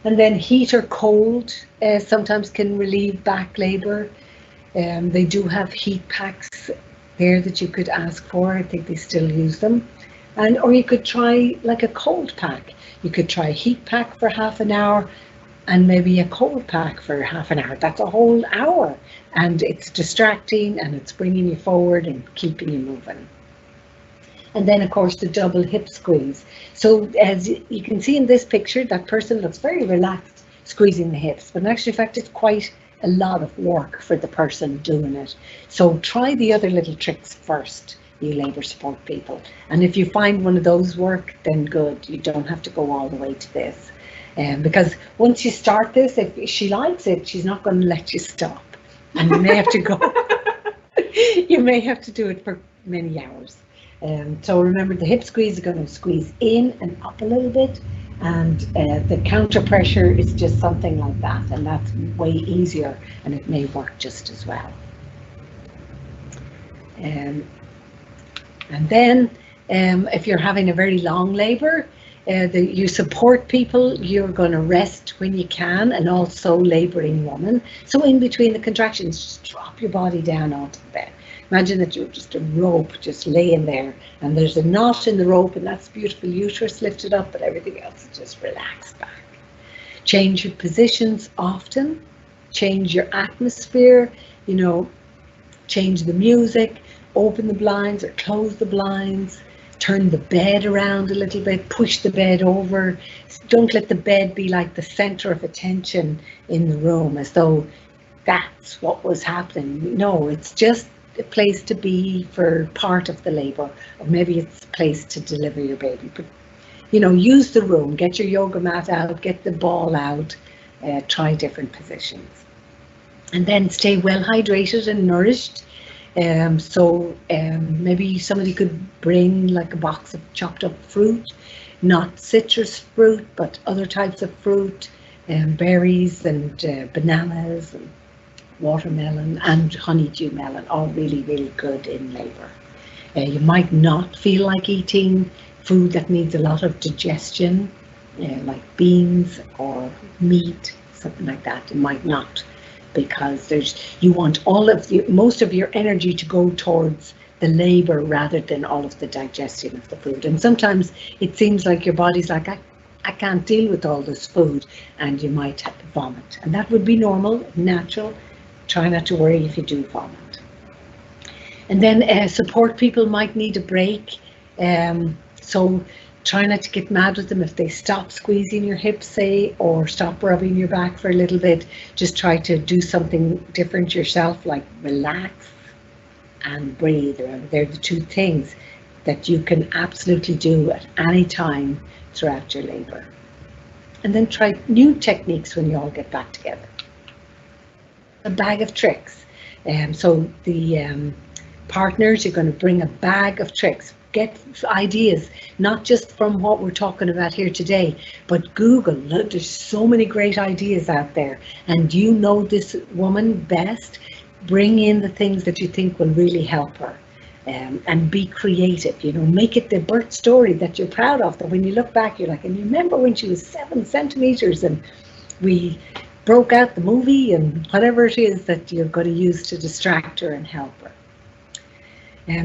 And then heat or cold sometimes can relieve back labor. They do have heat packs there that you could ask for. I think they still use them. Or you could try like a cold pack. You could try a heat pack for half an hour and maybe a cold pack for half an hour. That's a whole hour, and it's distracting and it's bringing you forward and keeping you moving. And then of course the double hip squeeze. So as you can see in this picture, that person looks very relaxed squeezing the hips, but in actual fact it's quite a lot of work for the person doing it. So try the other little tricks first, you labour support people. And if you find one of those work, then good. You don't have to go all the way to this. Because once you start this, if she likes it, she's not going to let you stop. And you may have to go, you may have to do it for many hours. So remember, the hip squeeze is going to squeeze in and up a little bit. And the counter pressure is just something like that. And that's way easier, and it may work just as well. And then if you're having a very long labour, You support people, you're going to rest when you can, and also labouring woman. So in between the contractions, just drop your body down onto the bed. Imagine that you're just a rope just laying there, and there's a knot in the rope, and that's beautiful uterus lifted up, but everything else is just relaxed back. Change your positions often, change your atmosphere, you know, change the music, open the blinds or close the blinds. Turn the bed around a little bit, push the bed over. Don't let the bed be like the center of attention in the room, as though that's what was happening. No, it's just a place to be for part of the labor, or maybe it's a place to deliver your baby. But, you know, use the room, get your yoga mat out, get the ball out, try different positions. And then stay well hydrated and nourished. Maybe somebody could bring like a box of chopped up fruit, not citrus fruit, but other types of fruit, berries and bananas and watermelon and honeydew melon, all really, really good in labour. You might not feel like eating food that needs a lot of digestion, like beans or meat, something like that. It might not, because you want most of your energy to go towards the labor rather than all of the digestion of the food. And sometimes it seems like your body's like, I can't deal with all this food, and you might have to vomit. And that would be normal, natural. Try not to worry if you do vomit. And then support people might need a break. So try not to get mad with them if they stop squeezing your hips, say, or stop rubbing your back for a little bit. Just try to do something different yourself, like relax and breathe. They're the two things that you can absolutely do at any time throughout your labour. And then try new techniques when you all get back together. A bag of tricks. So the partners, you're going to bring a bag of tricks. Get ideas, not just from what we're talking about here today, but Google. Look, there's so many great ideas out there, and you know this woman best. Bring in the things that you think will really help her, and be creative. You know, make it the birth story that you're proud of, that when you look back, you're like, and you remember when she was 7 centimeters and we broke out the movie, and whatever it is that you're going to use to distract her and help her.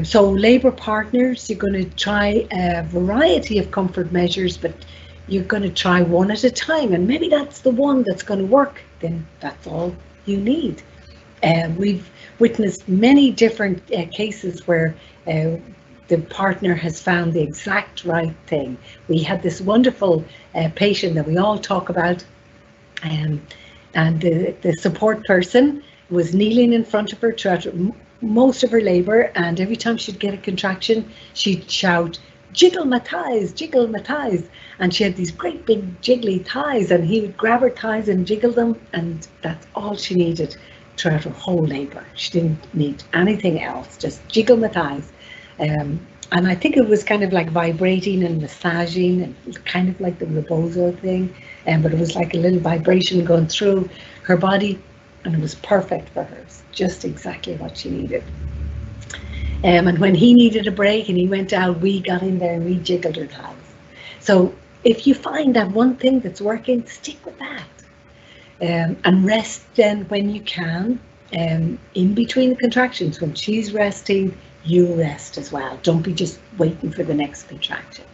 So labour partners, you're going to try a variety of comfort measures, but you're going to try one at a time, and maybe that's the one that's going to work, then that's all you need. We've witnessed many different cases where the partner has found the exact right thing. We had this wonderful patient that we all talk about, and the support person was kneeling in front of her throughout most of her labour, and every time she'd get a contraction, she'd shout, "Jiggle my thighs, jiggle my thighs." And she had these great big jiggly thighs, and he would grab her thighs and jiggle them, and that's all she needed throughout her whole labour. She didn't need anything else, just jiggle my thighs. And I think it was kind of like vibrating and massaging, and kind of like the rebozo thing, but it was like a little vibration going through her body, and it was perfect for her. Just exactly what she needed. And when he needed a break and he went out, we got in there and we jiggled her thighs. So if you find that one thing that's working, stick with that. And rest then when you can. In between the contractions, when she's resting, you rest as well. Don't be just waiting for the next contraction.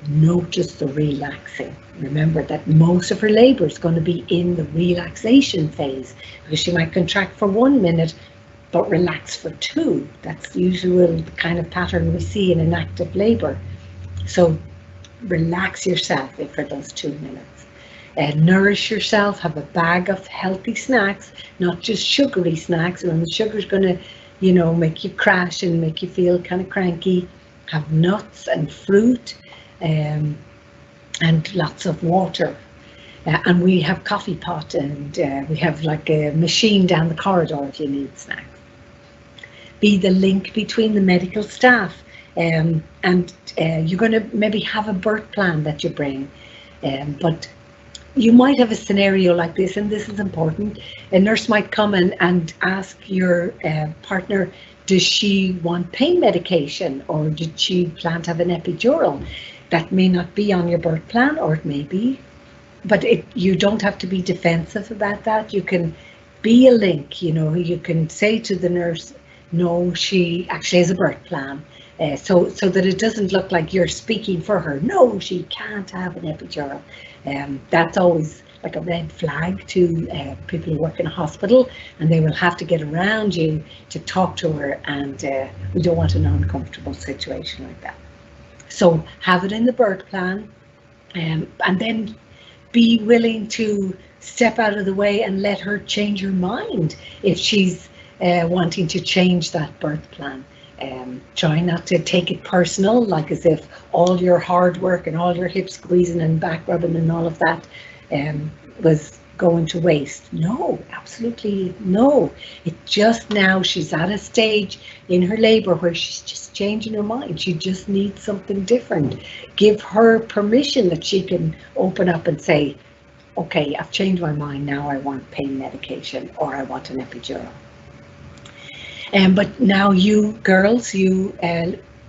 Notice the relaxing. Remember that most of her labour is going to be in the relaxation phase, because she might contract for 1 minute but relax for 2. That's the usual kind of pattern we see in an active labour. So relax yourself for those 2 minutes. Nourish yourself. Have a bag of healthy snacks, not just sugary snacks. Remember, sugar's going to, you know, make you crash and make you feel kind of cranky. Have nuts and fruit. And lots of water, and we have coffee pot, and we have like a machine down the corridor if you need snacks. Be the link between the medical staff, and you're going to maybe have a birth plan that you bring, but you might have a scenario like this, and this is important. A nurse might come and ask your partner, does she want pain medication, or did she plan to have an epidural? That may not be on your birth plan, or it may be, but you don't have to be defensive about that. You can be a link, you can say to the nurse, no, she actually has a birth plan. So that it doesn't look like you're speaking for her. No, she can't have an epidural. That's always like a red flag to people who work in a hospital, and they will have to get around you to talk to her, and we don't want an uncomfortable situation like that. So have it in the birth plan, and then be willing to step out of the way and let her change her mind if she's wanting to change that birth plan. Try not to take it personal, like as if all your hard work and all your hip squeezing and back rubbing and all of that was going to waste. No, absolutely no. It just now she's at a stage in her labor where she's just changing her mind. She just needs something different. Give her permission that she can open up and say, okay, I've changed my mind, now I want pain medication, or I want an epidural. But now you girls, you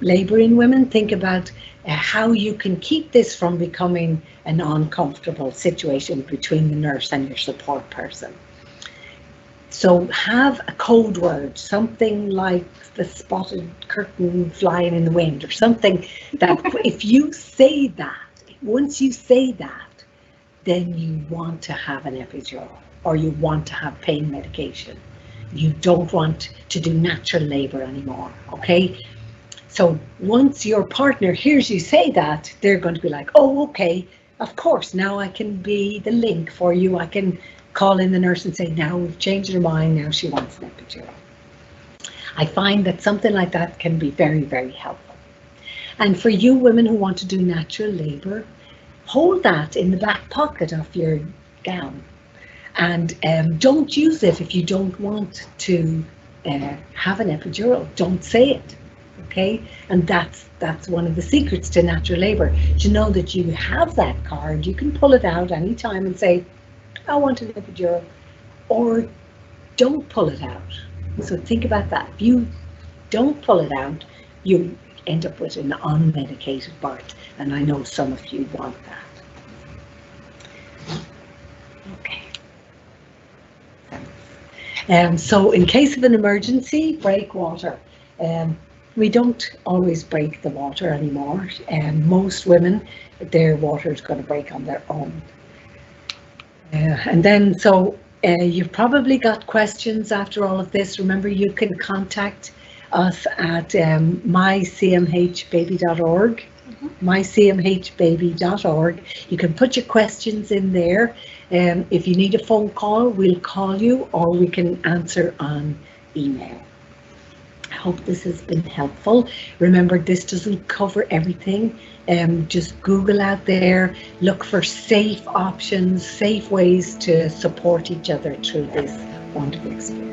labouring women, think about how you can keep this from becoming an uncomfortable situation between the nurse and your support person. So have a code word, something like the spotted curtain flying in the wind, or something that if you say that, once you say that, then you want to have an epidural, or you want to have pain medication. You don't want to do natural labour anymore, okay? So once your partner hears you say that, they're going to be like, oh, okay, of course, now I can be the link for you. I can call in the nurse and say, now we've changed her mind, now she wants an epidural. I find that something like that can be very, very helpful. And for you women who want to do natural labour, hold that in the back pocket of your gown. And don't use it if you don't want to have an epidural. Don't say it, okay? And that's one of the secrets to natural labour. To know that you have that card, you can pull it out anytime and say, I want an epidural, or don't pull it out. So think about that. If you don't pull it out, you end up with an unmedicated birth, and I know some of you want that. So in case of an emergency, break water. We don't always break the water anymore, and most women, their water is going to break on their own. And then, so you've probably got questions after all of this. Remember, you can contact us at mycmhbaby.org. mycmhbaby.org. You can put your questions in there. If you need a phone call, we'll call you, or we can answer on email. I hope this has been helpful. Remember, this doesn't cover everything. Just Google out there, look for safe options, safe ways to support each other through this wonderful experience.